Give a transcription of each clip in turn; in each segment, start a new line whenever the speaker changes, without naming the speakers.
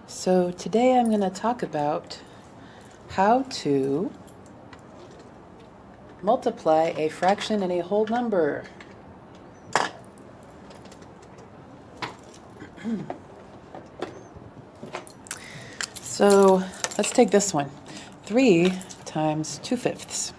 So today I'm going to talk about how to multiply a fraction and a whole number. So let's take this one. 3 times 2/5.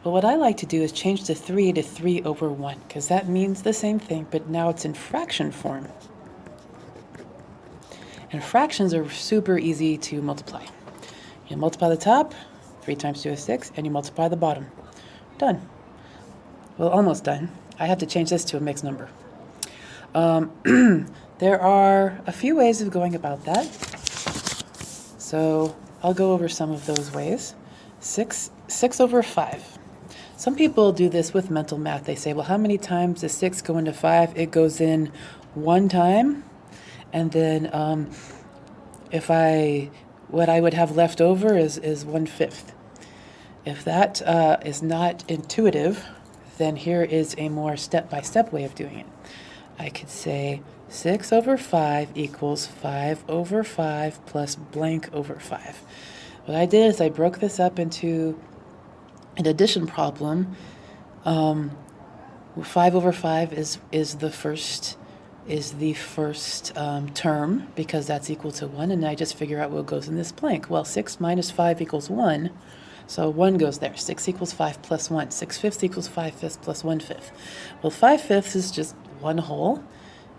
Well, what I like to do is change the 3 to 3 over 1, because that means the same thing, but now it's in fraction form. And fractions are super easy to multiply. You multiply the top, 3 times 2 is 6, and you multiply the bottom. Done. Well, almost done. I have to change this to a mixed number. There are a few ways of going about that. So I'll go over some of those ways. 6 over 5. Some people do this with mental math. They say, well, how many times does 6 go into 5? It goes in one time. And then what I would have left over is 1/5. If that is not intuitive, then here is a more step-by-step way of doing it. I could say 6 over 5 equals 5 over 5 plus blank over 5. What I did is I broke this up into an addition problem. 5 over 5 is the first term, because that's equal to 1, and I just figure out what goes in this blank. Well, 6 minus 5 equals 1, so 1 goes there. 6 equals 5 plus 1. 6/5 equals 5/5 plus 1/5. Well, 5/5 is just 1 whole,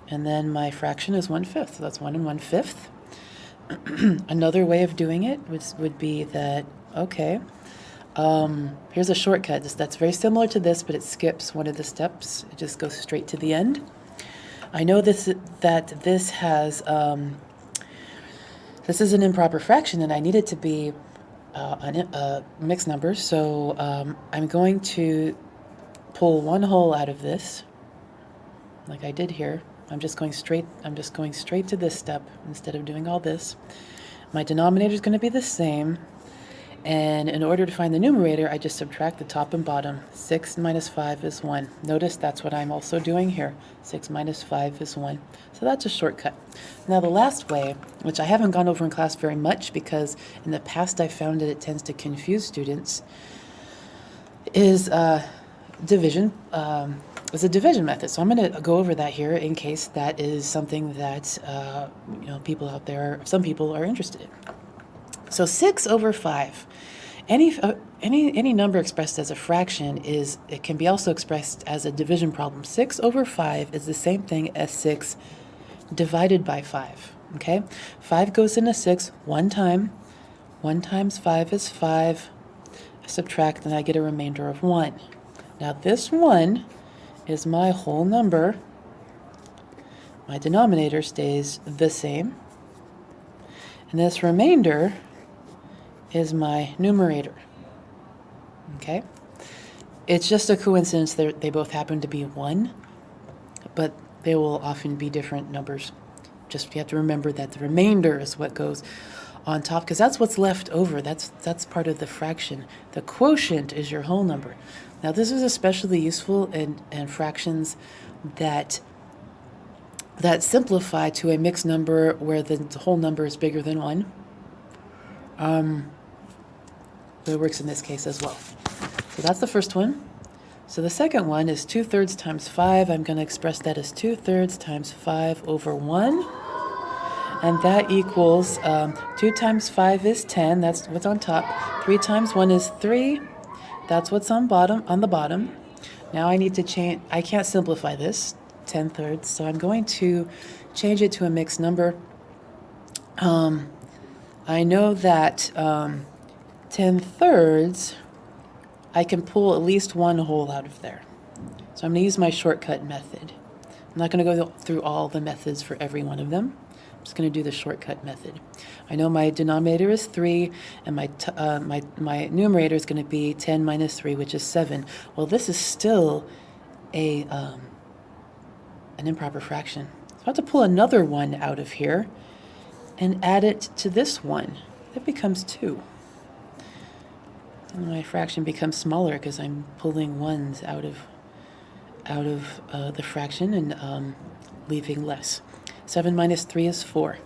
and then my fraction is 1/5, so that's 1 and 1/5. Another way of doing it would be that, okay, here's a shortcut. That's very similar to this, but it skips one of the steps. It just goes straight to the end. I know this is an improper fraction, and I need it to be a mixed number. So I'm going to pull one whole out of this, like I did here. I'm just going straight to this step instead of doing all this. My denominator is going to be the same. And in order to find the numerator, I just subtract the top and bottom. 6 minus 5 is 1. Notice that's what I'm also doing here. 6 minus 5 is 1. So that's a shortcut. Now the last way, which I haven't gone over in class very much because in the past I found that it tends to confuse students, is division. Is a division method. So I'm going to go over that here in case that is something that people out there, some people are interested in. So 6 over 5. Any number expressed as a fraction it can be also expressed as a division problem. 6 over 5 is the same thing as 6 divided by 5. Okay? 5 goes into 6 one time. 1 times 5 is 5. I subtract and I get a remainder of 1. Now this 1 is my whole number. My denominator stays the same. And this remainder is my numerator. Okay? It's just a coincidence that they both happen to be 1, but they will often be different numbers. Just you have to remember that the remainder is what goes on top, because that's what's left over. That's part of the fraction. The quotient is your whole number. Now this is especially useful in fractions that simplify to a mixed number where the whole number is bigger than 1. But it works in this case as well. So that's the first one. So the second one is 2/3 times 5. I'm going to express that as 2/3 times 5 over 1. And that equals 2 times 5 is 10. That's what's on top. 3 times 1 is 3. That's what's on the bottom. Now I need to change. I can't simplify this 10/3, so I'm going to change it to a mixed number. I know that 10/3, I can pull at least one whole out of there. So I'm going to use my shortcut method. I'm not going to go through all the methods for every one of them. I'm just going to do the shortcut method. I know my denominator is 3, and my numerator is going to be 10 minus 3, which is 7. Well, this is still an improper fraction. So I have to pull another 1 out of here and add it to this 1. That becomes 2. And my fraction becomes smaller because I'm pulling 1s out of the fraction and leaving less. 7 minus 3 is 4.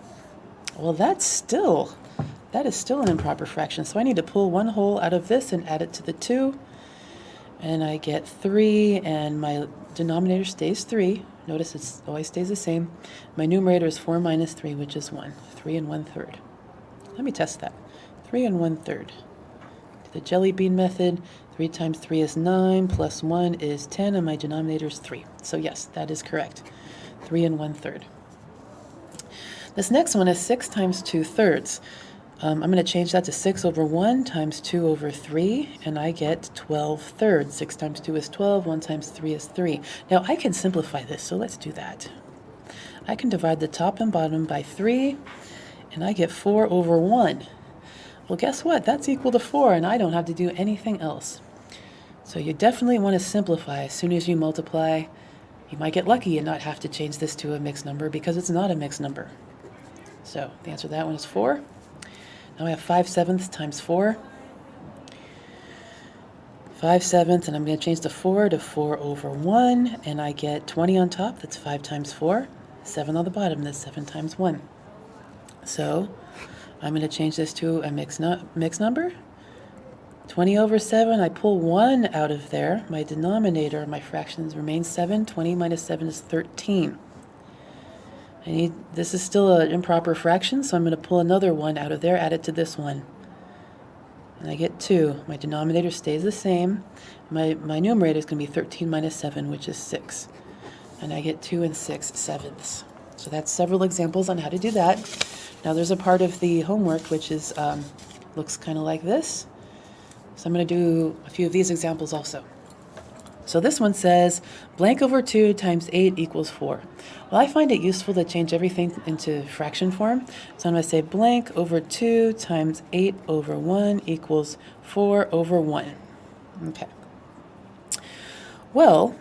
Well, that is still an improper fraction. So I need to pull one whole out of this and add it to the 2. And I get 3, and my denominator stays 3. Notice it always stays the same. My numerator is 4 minus 3, which is 1. 3 1/3. Let me test that. 3 1/3. The jelly bean method, 3 times 3 is 9, plus 1 is 10, and my denominator is 3. So yes, that is correct. 3 1/3. This next one is 6 times 2/3. I'm going to change that to 6 over 1 times 2 over 3, and I get 12/3. 6 times 2 is 12, 1 times 3 is 3. Now I can simplify this, so let's do that. I can divide the top and bottom by 3, and I get 4 over 1. Well, guess what? That's equal to 4, and I don't have to do anything else. So you definitely want to simplify. As soon as you multiply, you might get lucky and not have to change this to a mixed number because it's not a mixed number. So the answer to that one is 4. Now I have 5/7 times 4. 5/7, and I'm going to change the 4 to 4 over 1, and I get 20 on top. That's 5 times 4. 7 on the bottom. That's 7 times 1. So I'm going to change this to a mixed number. 20 over 7, I pull 1 out of there. My denominator, my fractions remain 7. 20 minus 7 is 13. This is still an improper fraction, so I'm going to pull another 1 out of there, add it to this one. And I get 2. My denominator stays the same. My numerator is going to be 13 minus 7, which is 6. And I get 2 6/7. So that's several examples on how to do that. Now there's a part of the homework which is looks kind of like this. So I'm going to do a few of these examples also. So this one says blank over 2 times 8 equals 4. Well, I find it useful to change everything into fraction form. So I'm going to say blank over 2 times 8 over 1 equals 4 over 1. Okay. Well,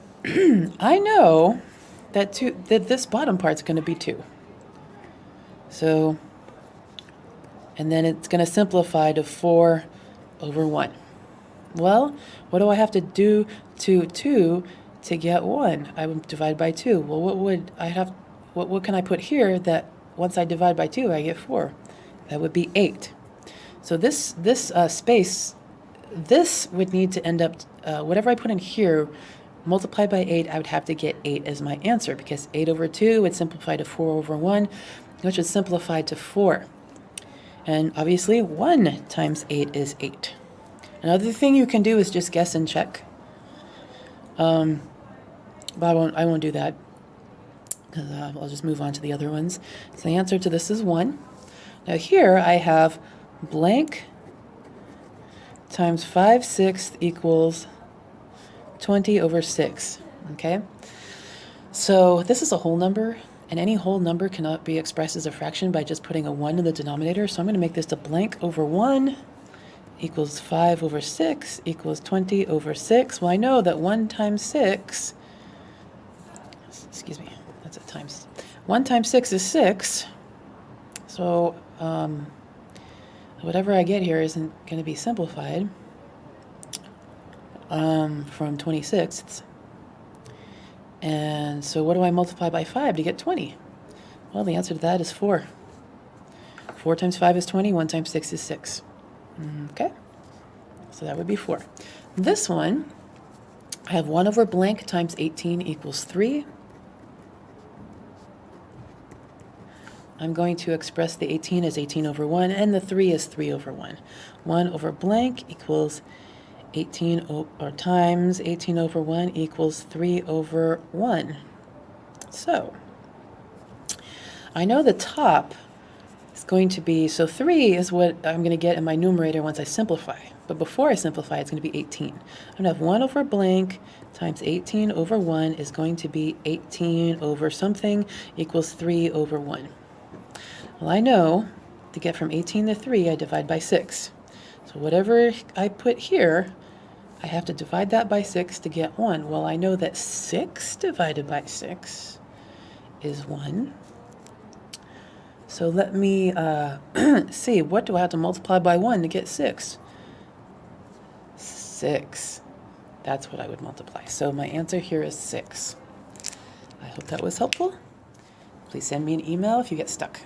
I know that this bottom part's going to be 2. So, and then it's going to simplify to 4 over 1. Well, what do I have to do to 2 to get 1? I would divide by 2. Well, what can I put here that once I divide by 2, I get 4? That would be 8. So this space, this would need to end up, whatever I put in here, multiplied by 8, I would have to get 8 as my answer, because 8 over 2 would simplify to 4 over 1, which would simplify to 4. And obviously, 1 times 8 is 8. Another thing you can do is just guess and check. But I won't do that, because I'll just move on to the other ones. So the answer to this is 1. Now here I have blank times 5/6 equals 20 over 6. Okay? So this is a whole number, and any whole number cannot be expressed as a fraction by just putting a 1 in the denominator. So I'm going to make this a blank over 1 equals 5 over 6 equals 20 over 6. Well, I know that 1 times 6, excuse me, that's a times. 1 times 6 is 6. So whatever I get here isn't going to be simplified from 26. And so what do I multiply by 5 to get 20? Well, the answer to that is 4. 4 times 5 is 20. 1 times 6 is 6. Okay, so that would be 4. This one, I have 1 over blank times 18 equals 3. I'm going to express the 18 as 18 over 1, and the 3 is 3 over 1. 1 over blank equals 18 or times 18 over 1 equals 3 over 1. So I know the top is going to be, so 3 is what I'm going to get in my numerator once I simplify. But before I simplify, it's going to be 18. I'm going to have 1 over blank times 18 over 1 is going to be 18 over something equals 3 over 1. Well, I know to get from 18 to 3, I divide by 6. So whatever I put here, I have to divide that by 6 to get 1. Well, I know that 6 divided by 6 is 1. So let me see, what do I have to multiply by 1 to get 6? 6. That's what I would multiply. So my answer here is 6. I hope that was helpful. Please send me an email if you get stuck.